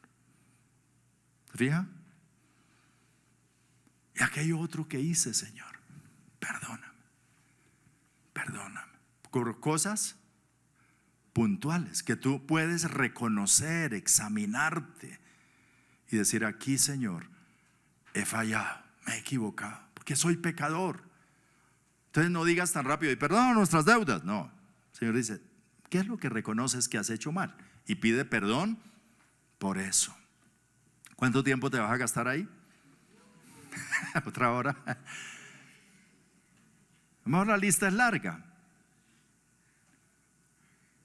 ¿Te fijas? Y aquello otro que hice, Señor, perdóname. Perdóname por cosas puntuales que tú puedes reconocer, examinarte y decir, aquí, Señor, he fallado, me he equivocado, porque soy pecador. Entonces no digas tan rápido, y perdona nuestras deudas. No, el Señor dice, ¿qué es lo que reconoces que has hecho mal? Y pide perdón por eso. ¿Cuánto tiempo te vas a gastar ahí? ¿Otra hora? A lo mejor la lista es larga.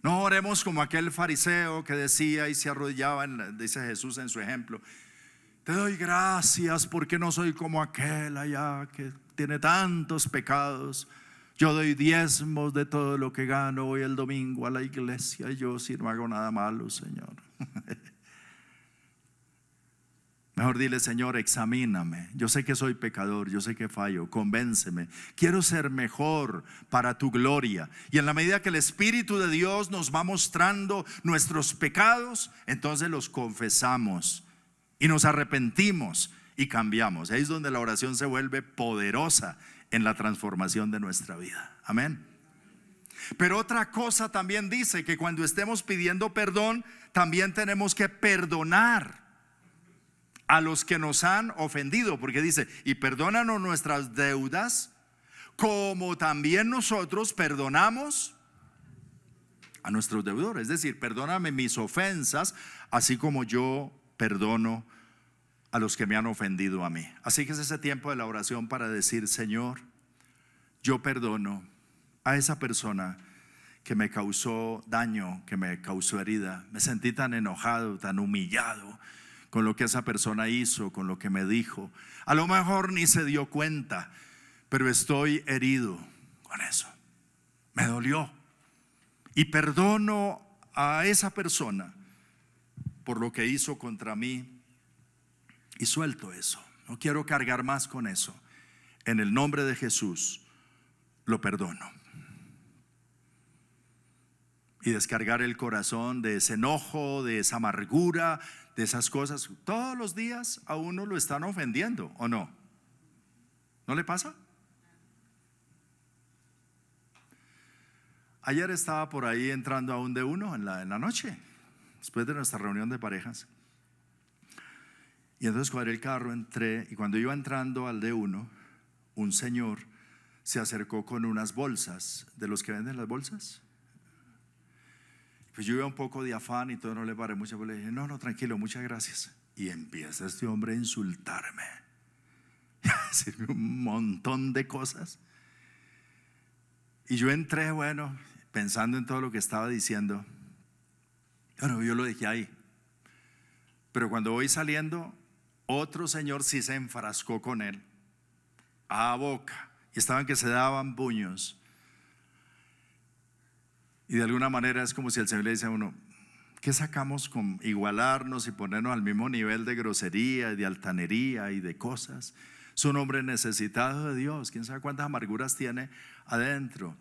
No oremos como aquel fariseo que decía y se arrodillaba, dice Jesús en su ejemplo, te doy gracias porque no soy como aquel allá que tiene tantos pecados. Yo doy diezmos de todo lo que gano, voy el domingo a la iglesia y yo si no hago nada malo, Señor. Mejor dile, Señor, examíname. Yo sé que soy pecador, yo sé que fallo, convénceme. Quiero ser mejor para tu gloria. Y en la medida que el Espíritu de Dios nos va mostrando nuestros pecados, entonces los confesamos y nos arrepentimos y cambiamos. Ahí es donde la oración se vuelve poderosa en la transformación de nuestra vida. Amén. Pero otra cosa también dice que cuando estemos pidiendo perdón, también tenemos que perdonar a los que nos han ofendido, porque dice, y perdónanos nuestras deudas como también nosotros perdonamos a nuestros deudores. Es decir, perdóname mis ofensas, así como yo perdono a los que me han ofendido a mí. Así que es ese tiempo de la oración para decir: Señor, yo perdono a esa persona que me causó daño, que me causó herida. Me sentí tan enojado, tan humillado con lo que esa persona hizo, con lo que me dijo. A lo mejor ni se dio cuenta, pero estoy herido con eso. Me dolió. Y perdono a esa persona por lo que hizo contra mí y suelto eso. No quiero cargar más con eso. En el nombre de Jesús lo perdono. Y descargar el corazón de ese enojo, de esa amargura, de esas cosas. Todos los días a uno lo están ofendiendo, ¿o no? ¿No le pasa? Ayer estaba por ahí entrando a un de uno en la noche, después de nuestra reunión de parejas. Y entonces cuadré el carro, entré, y cuando iba entrando al de uno, un señor se acercó con unas bolsas, de los que venden las bolsas. Pues yo iba un poco de afán y todo, no le paré mucho, pero le dije: no, tranquilo, muchas gracias. Y empieza este hombre a insultarme, a decirme un montón de cosas. Y yo entré, bueno, pensando en todo lo que estaba diciendo. Bueno, yo lo dejé ahí. Pero cuando voy saliendo, otro señor sí se enfrascó con él a boca, y estaban que se daban puños. Y de alguna manera es como si el Señor le dice a uno: ¿qué sacamos con igualarnos y ponernos al mismo nivel de grosería y de altanería y de cosas? Es un hombre necesitado de Dios. Quién sabe cuántas amarguras tiene adentro.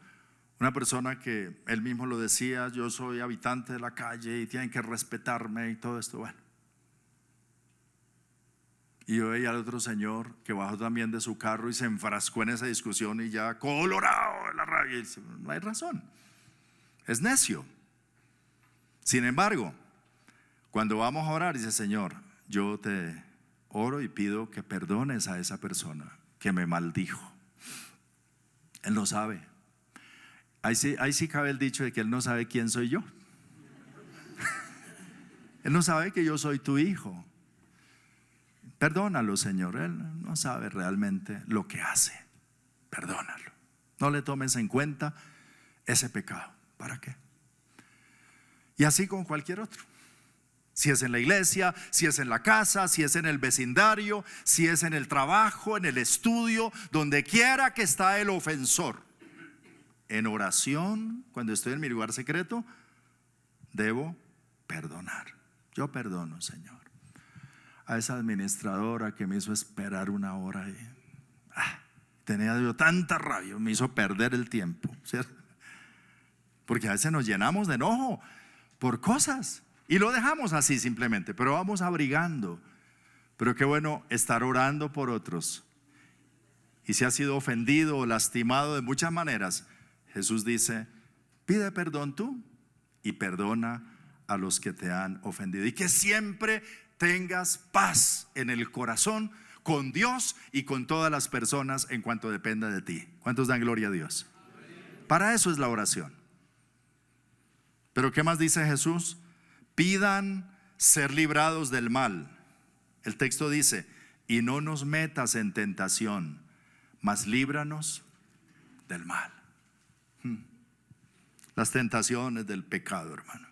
Una persona que él mismo lo decía: yo soy habitante de la calle y tienen que respetarme y todo esto. Bueno, y yo veía al otro señor que bajó también de su carro y se enfrascó en esa discusión, y ya colorado de la rabia, y dice: no hay razón, es necio. Sin embargo, cuando vamos a orar, dice: Señor, yo te oro y pido que perdones a esa persona que me maldijo. Él no sabe. Ahí sí cabe el dicho de que él no sabe quién soy yo. Él no sabe que yo soy tu hijo. Perdónalo, Señor. Él no sabe realmente lo que hace. Perdónalo. No le tomes en cuenta ese pecado. ¿Para qué? Y así con cualquier otro. Si es en la iglesia, si es en la casa, si es en el vecindario, si es en el trabajo, en el estudio, donde quiera que está el ofensor. En oración, cuando estoy en mi lugar secreto, debo perdonar. Yo perdono, Señor, a esa administradora que me hizo esperar una hora y tenía yo tanta rabia, me hizo perder el tiempo, ¿cierto? Porque a veces nos llenamos de enojo por cosas y lo dejamos así simplemente, pero vamos abrigando. Pero qué bueno estar orando por otros. Y si has sido ofendido o lastimado de muchas maneras, Jesús dice: pide perdón tú y perdona a los que te han ofendido. Y que siempre tengas paz en el corazón con Dios y con todas las personas en cuanto dependa de ti. ¿Cuántos dan gloria a Dios? Para eso es la oración. Pero ¿qué más dice Jesús? Pidan ser librados del mal. El texto dice: y no nos metas en tentación, mas líbranos del mal. Las tentaciones del pecado, hermano.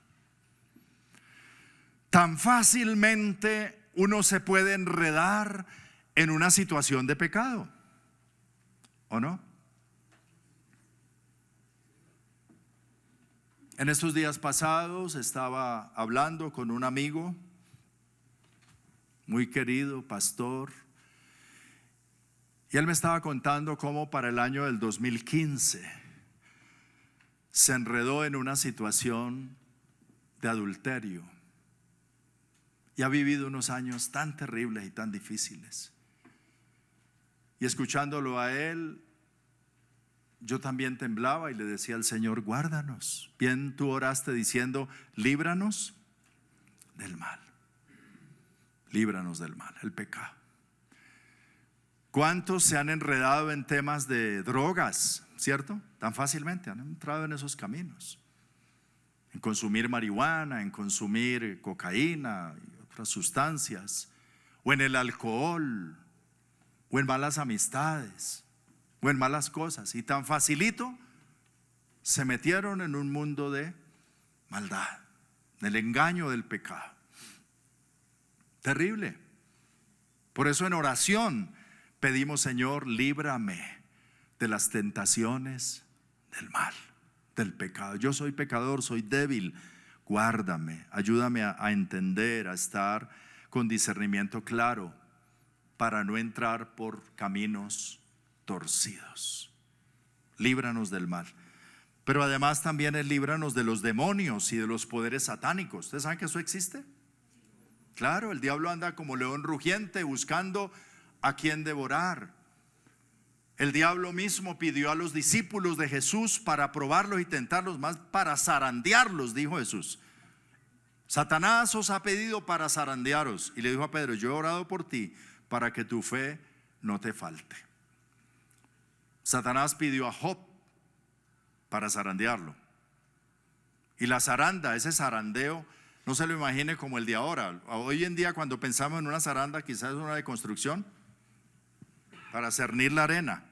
Tan fácilmente uno se puede enredar en una situación de pecado, ¿o no? En estos días pasados estaba hablando con un amigo muy querido, pastor, y él me estaba contando cómo para el año del 2015 se enredó en una situación de adulterio y ha vivido unos años tan terribles y tan difíciles. Y escuchándolo a él, yo también temblaba y le decía al Señor: guárdanos. Bien, tú oraste diciendo: líbranos del mal. Líbranos del mal, el pecado. ¿Cuántos se han enredado en temas de drogas, cierto? Tan fácilmente han entrado en esos caminos, en consumir marihuana, en consumir cocaína y otras sustancias, o en el alcohol, o en malas amistades, o en malas cosas, y tan facilito se metieron en un mundo de maldad, del engaño del pecado. Terrible. Por eso en oración pedimos: Señor, líbrame de las tentaciones del mal, del pecado. Yo soy pecador, soy débil, guárdame, ayúdame a entender, a estar con discernimiento claro para no entrar por caminos torcidos. Líbranos del mal. Pero además también es líbranos de los demonios y de los poderes satánicos. ¿Ustedes saben que eso existe? Claro, el diablo anda como león rugiente buscando a quien devorar. El diablo mismo pidió a los discípulos de Jesús para probarlos y tentarlos, más para zarandearlos, dijo Jesús. Satanás os ha pedido para zarandearos. Y le dijo a Pedro: yo he orado por ti para que tu fe no te falte. Satanás pidió a Job para zarandearlo. Y la zaranda, ese zarandeo, no se lo imagine como el de ahora. Hoy en día, cuando pensamos en una zaranda, quizás es una de construcción para cernir la arena.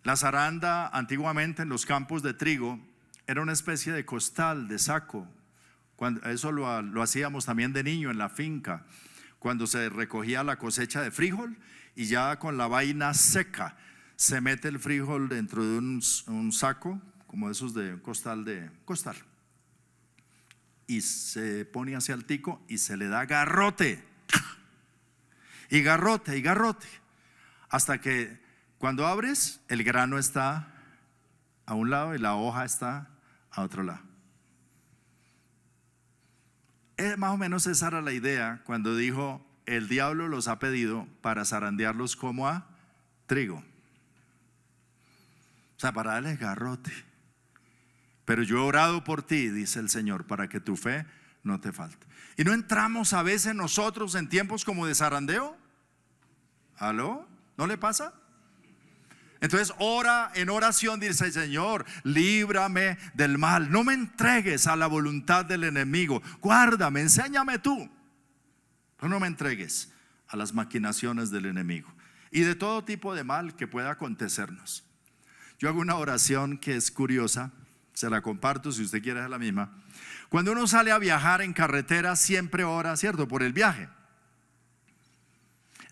La zaranda antiguamente en los campos de trigo era una especie de costal, de saco. Eso lo hacíamos también de niño en la finca, cuando se recogía la cosecha de frijol, y ya con la vaina seca se mete el frijol dentro de un saco, como esos de costal, y se pone hacia el tico y se le da garrote y garrote y garrote, hasta que cuando abres, el grano está a un lado y la hoja está a otro lado. Más o menos esa era la idea cuando dijo: el diablo los ha pedido para zarandearlos como a trigo. O sea, para darles garrote. Pero yo he orado por ti, dice el Señor, para que tu fe no te falte. ¿Y no entramos a veces nosotros en tiempos como de zarandeo? ¿Aló? ¿No le pasa? Entonces ora en oración, dice: Señor, líbrame del mal, no me entregues a la voluntad del enemigo, guárdame, enséñame tú, pero no me entregues a las maquinaciones del enemigo y de todo tipo de mal que pueda acontecernos. Yo hago una oración que es curiosa, se la comparto si usted quiere hacer la misma. Cuando uno sale a viajar en carretera, siempre ora, ¿cierto?, por el viaje.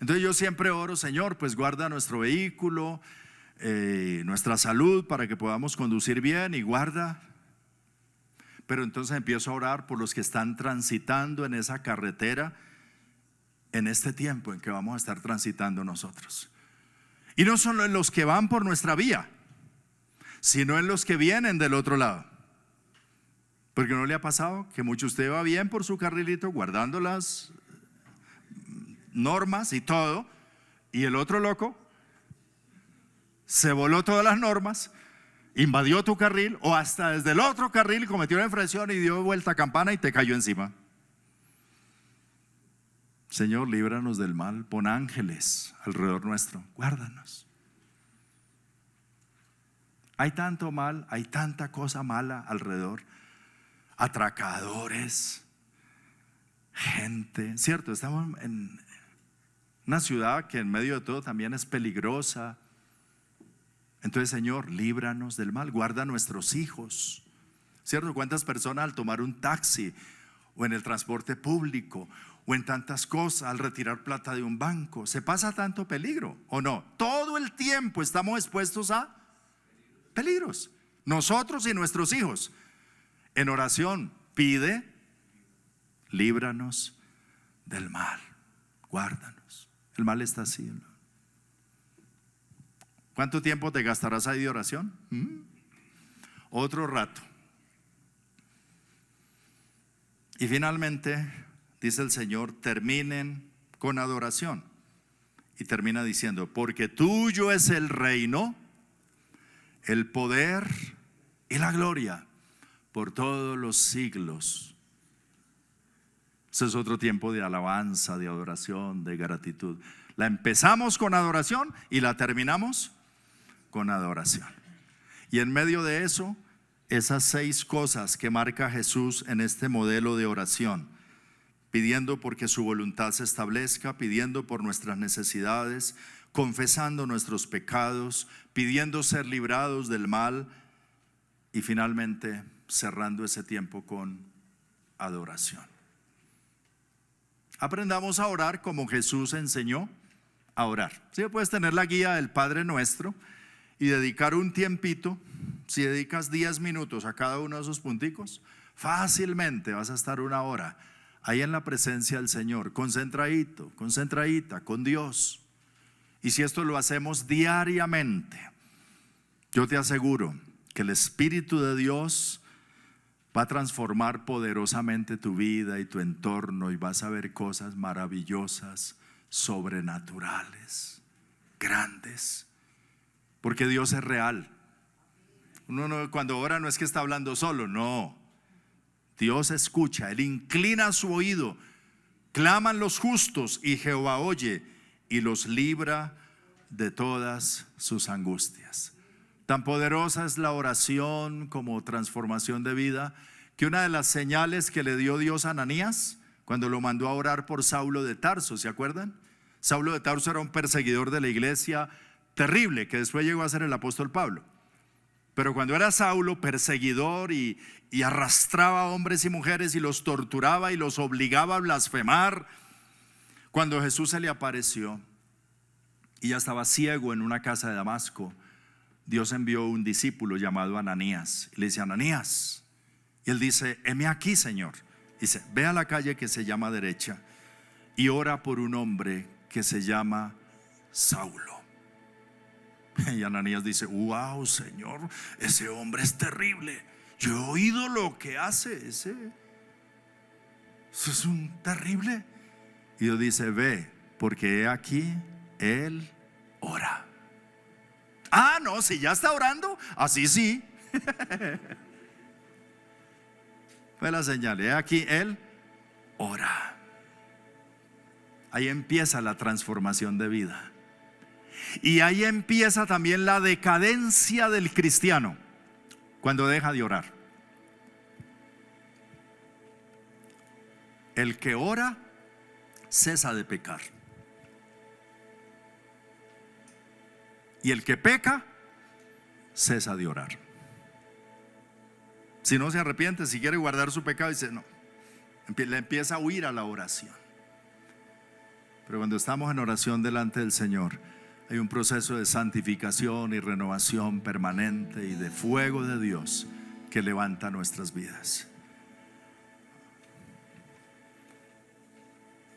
Entonces yo siempre oro: Señor, pues guarda nuestro vehículo, nuestra salud, para que podamos conducir bien, y guarda. Pero entonces empiezo a orar por los que están transitando en esa carretera en este tiempo en que vamos a estar transitando nosotros. Y no solo en los que van por nuestra vía, sino en los que vienen del otro lado. Porque ¿no le ha pasado que mucho usted va bien por su carrilito, guardando las normas y todo, y el otro loco se voló todas las normas, invadió tu carril, o hasta desde el otro carril cometió una infracción y dio vuelta a campana y te cayó encima? Señor, líbranos del mal, pon ángeles alrededor nuestro, guárdanos. Hay tanto mal, hay tanta cosa mala alrededor, atracadores, gente, cierto, estamos en una ciudad que en medio de todo también es peligrosa. Entonces, Señor, líbranos del mal, guarda a nuestros hijos, cierto. ¿Cuántas personas al tomar un taxi o en el transporte público o en tantas cosas, al retirar plata de un banco, se pasa tanto peligro, o no? Todo el tiempo estamos expuestos a peligros, nosotros y nuestros hijos. En oración pide: líbranos del mal, guárdanos. El mal está así, ¿no? ¿Cuánto tiempo te gastarás ahí de oración? Otro rato. Y finalmente dice el Señor: terminen con adoración. Y termina diciendo: porque tuyo es el reino, el poder y la gloria por todos los siglos. Ese es otro tiempo de alabanza, de adoración, de gratitud. La empezamos con adoración y la terminamos con adoración. Y en medio de eso, esas 6 cosas que marca Jesús en este modelo de oración: pidiendo porque su voluntad se establezca, pidiendo por nuestras necesidades, confesando nuestros pecados, pidiendo ser librados del mal y finalmente cerrando ese tiempo con adoración. Aprendamos a orar como Jesús enseñó a orar. Si puedes tener la guía del Padre Nuestro y dedicar un tiempito, si dedicas 10 minutos a cada uno de esos punticos, fácilmente vas a estar 1 hora ahí en la presencia del Señor, concentradito, concentradita con Dios. Y si esto lo hacemos diariamente, yo te aseguro que el Espíritu de Dios va a transformar poderosamente tu vida y tu entorno, y vas a ver cosas maravillosas, sobrenaturales, grandes, porque Dios es real. Uno cuando ora no es que está hablando solo, no. Dios escucha, Él inclina su oído, claman los justos y Jehová oye y los libra de todas sus angustias. Tan poderosa es la oración como transformación de vida, que una de las señales que le dio Dios a Ananías cuando lo mandó a orar por Saulo de Tarso, ¿se acuerdan? Saulo de Tarso era un perseguidor de la iglesia terrible, que después llegó a ser el apóstol Pablo. Pero cuando era Saulo, perseguidor y arrastraba a hombres y mujeres y los torturaba y los obligaba a blasfemar, cuando Jesús se le apareció y ya estaba ciego en una casa de Damasco, Dios envió un discípulo llamado Ananías. Y le dice: Ananías. Y él dice: heme aquí, Señor. Dice: ve a la calle que se llama derecha y ora por un hombre que se llama Saulo. Y Ananías dice: wow, Señor, ese hombre es terrible. Yo he oído lo que hace ese. Eso es un terrible. Y Dios dice: ve, porque he aquí, él ora. Ah, no, si ya está orando, así sí. Fue la señal. He aquí, él ora. Ahí empieza la transformación de vida. Y ahí empieza también la decadencia del cristiano, cuando deja de orar. El que ora cesa de pecar, y el que peca cesa de orar. Si no se arrepiente, si quiere guardar su pecado, dice no, le empieza a huir a la oración. Pero cuando estamos en oración delante del Señor, hay un proceso de santificación y renovación permanente y de fuego de Dios que levanta nuestras vidas.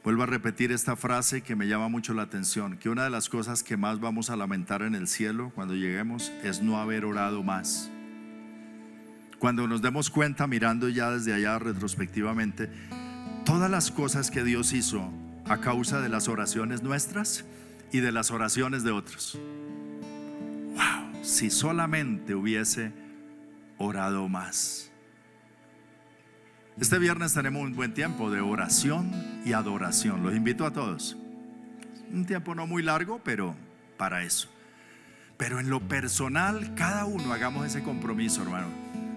Vuelvo a repetir esta frase que me llama mucho la atención, que una de las cosas que más vamos a lamentar en el cielo cuando lleguemos es no haber orado más. Cuando nos demos cuenta, mirando ya desde allá retrospectivamente, todas las cosas que Dios hizo a causa de las oraciones nuestras y de las oraciones de otros. Wow, si solamente hubiese orado más. Este viernes tenemos un buen tiempo de oración y adoración. Los invito a todos. Un tiempo no muy largo, pero para eso. Pero en lo personal, cada uno hagamos ese compromiso, hermano.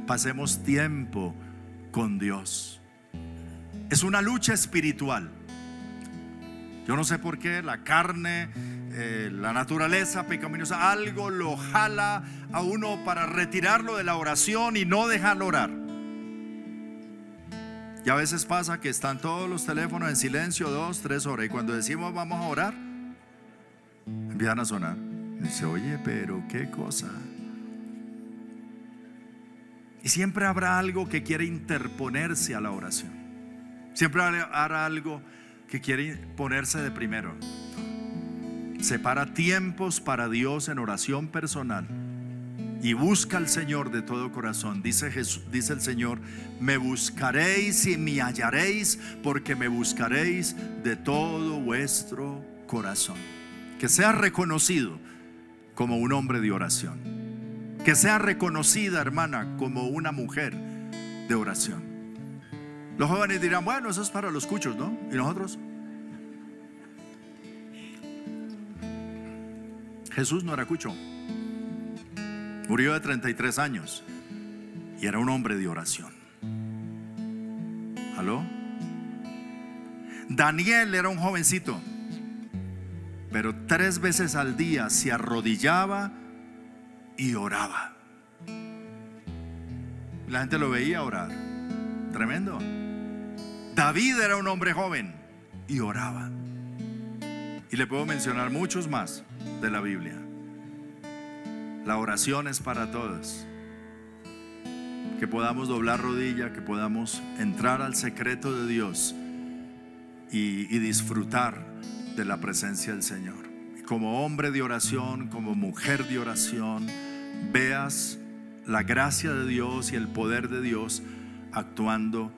Pasemos tiempo con Dios. Es una lucha espiritual. Yo no sé por qué la carne, la naturaleza pecaminosa, algo lo jala a uno para retirarlo de la oración y no dejarlo orar. Y a veces pasa que están todos los teléfonos en silencio 2, 3 horas, y cuando decimos vamos a orar, empiezan a sonar. Dice: oye, pero qué cosa. Y siempre habrá algo que quiere interponerse a la oración. Siempre habrá algo que quiere ponerse de primero. Separa tiempos para Dios en oración personal y busca al Señor de todo corazón. Dice el Señor: me buscaréis y me hallaréis, porque me buscaréis de todo vuestro corazón. Que sea reconocido como un hombre de oración. Que sea reconocida, hermana, como una mujer de oración. Los jóvenes dirán, bueno, eso es para los cuchos, ¿no? ¿Y nosotros? Jesús no era cucho. Murió de 33 años y era un hombre de oración. ¿Aló? Daniel era un jovencito, pero 3 veces al día se arrodillaba y oraba. La gente lo veía orar. Tremendo. David era un hombre joven y oraba. Y le puedo mencionar muchos más de la Biblia. La oración es para todos. Que podamos doblar rodilla, que podamos entrar al secreto de Dios y disfrutar de la presencia del Señor. Y como hombre de oración, como mujer de oración, veas la gracia de Dios y el poder de Dios actuando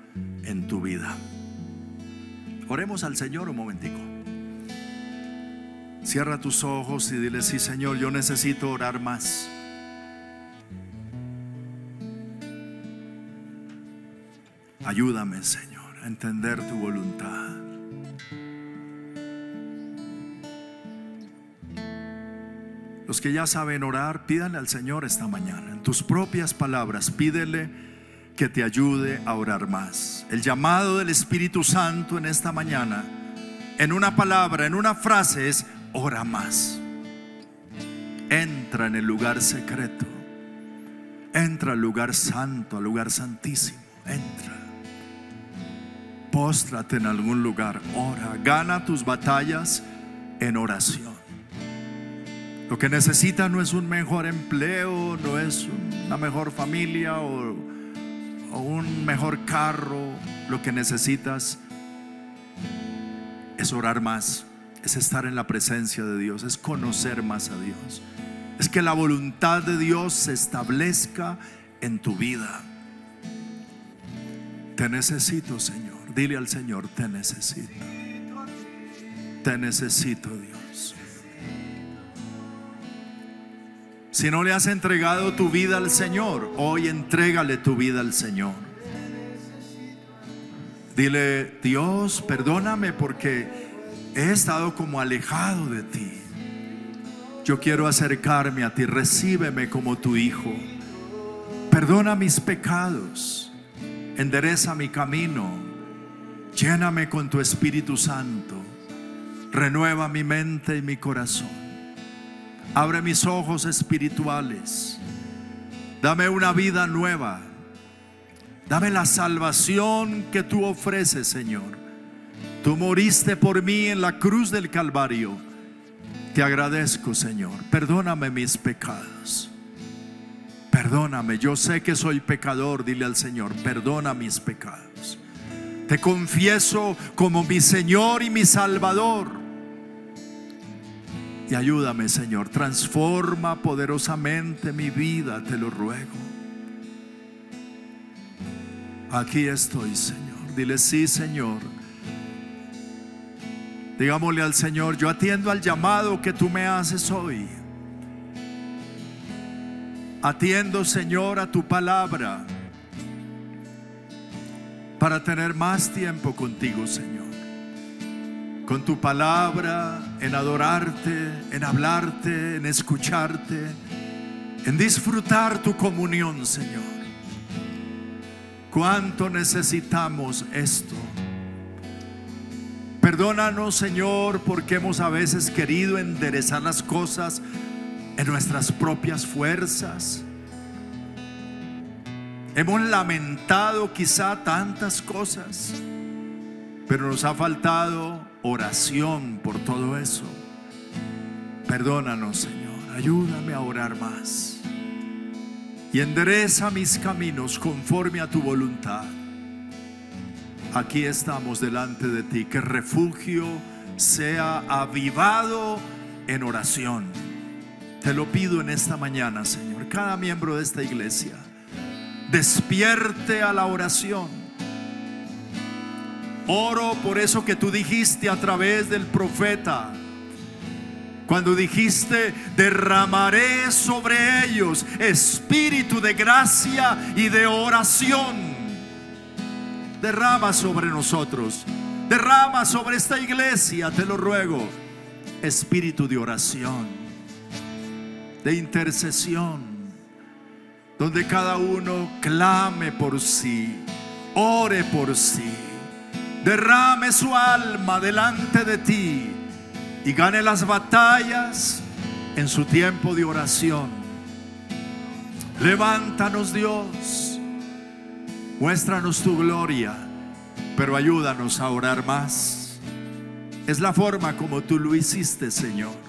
en tu vida. Oremos al Señor un momentico. Cierra tus ojos y dile: sí, Señor, yo necesito orar más. Ayúdame, Señor, a entender tu voluntad. Los que ya saben orar, pídanle al Señor esta mañana, en tus propias palabras, pídele que te ayude a orar más. El llamado del Espíritu Santo en esta mañana, en una palabra, en una frase, es: ora más. Entra en el lugar secreto, entra al lugar santo, al lugar santísimo. Entra, póstrate en algún lugar, ora, gana tus batallas en oración. Lo que necesitas no es un mejor empleo, no es una mejor familia o un mejor carro. Lo que necesitas es orar más, es estar en la presencia de Dios, es conocer más a Dios, es que la voluntad de Dios se establezca en tu vida. Te necesito, Señor. Dile al Señor: te necesito. Te necesito, Dios. Si no le has entregado tu vida al Señor, hoy entrégale tu vida al Señor. Dile: Dios, perdóname porque he estado como alejado de ti. Yo quiero acercarme a ti. Recíbeme como tu hijo. Perdona mis pecados. Endereza mi camino. Lléname con tu Espíritu Santo. Renueva mi mente y mi corazón. Abre mis ojos espirituales. Dame una vida nueva. Dame la salvación que tú ofreces, Señor. Tú moriste por mí en la cruz del Calvario. Te agradezco, Señor. Perdóname mis pecados. Perdóname, yo sé que soy pecador. Dile al Señor: perdona mis pecados. Te confieso como mi Señor y mi Salvador. Y ayúdame, Señor, transforma poderosamente mi vida, te lo ruego. Aquí estoy, Señor. Dile: sí, Señor. Digámosle al Señor: yo atiendo al llamado que tú me haces hoy. Atiendo, Señor, a tu palabra para tener más tiempo contigo, Señor. Con tu palabra, en adorarte, en hablarte, en escucharte, en disfrutar tu comunión, Señor. Cuánto necesitamos esto. Perdónanos, Señor, porque hemos a veces querido enderezar las cosas en nuestras propias fuerzas. Hemos lamentado quizá tantas cosas, pero nos ha faltado oración por todo eso. Perdónanos, Señor. Ayúdame a orar más y endereza mis caminos conforme a tu voluntad. Aquí estamos delante de ti. Que el refugio sea avivado en oración. Te lo pido en esta mañana, Señor. Cada miembro de esta iglesia despierte a la oración. Oro por eso que tú dijiste a través del profeta, cuando dijiste: derramaré sobre ellos espíritu de gracia y de oración. derrama sobre nosotros, derrama sobre esta iglesia, te lo ruego, espíritu de oración, de intercesión, donde cada uno clame por sí, ore por sí, derrame su alma delante de ti y gane las batallas en su tiempo de oración. Levántanos, Dios, muéstranos tu gloria, pero ayúdanos a orar más. Es la forma como tú lo hiciste, Señor.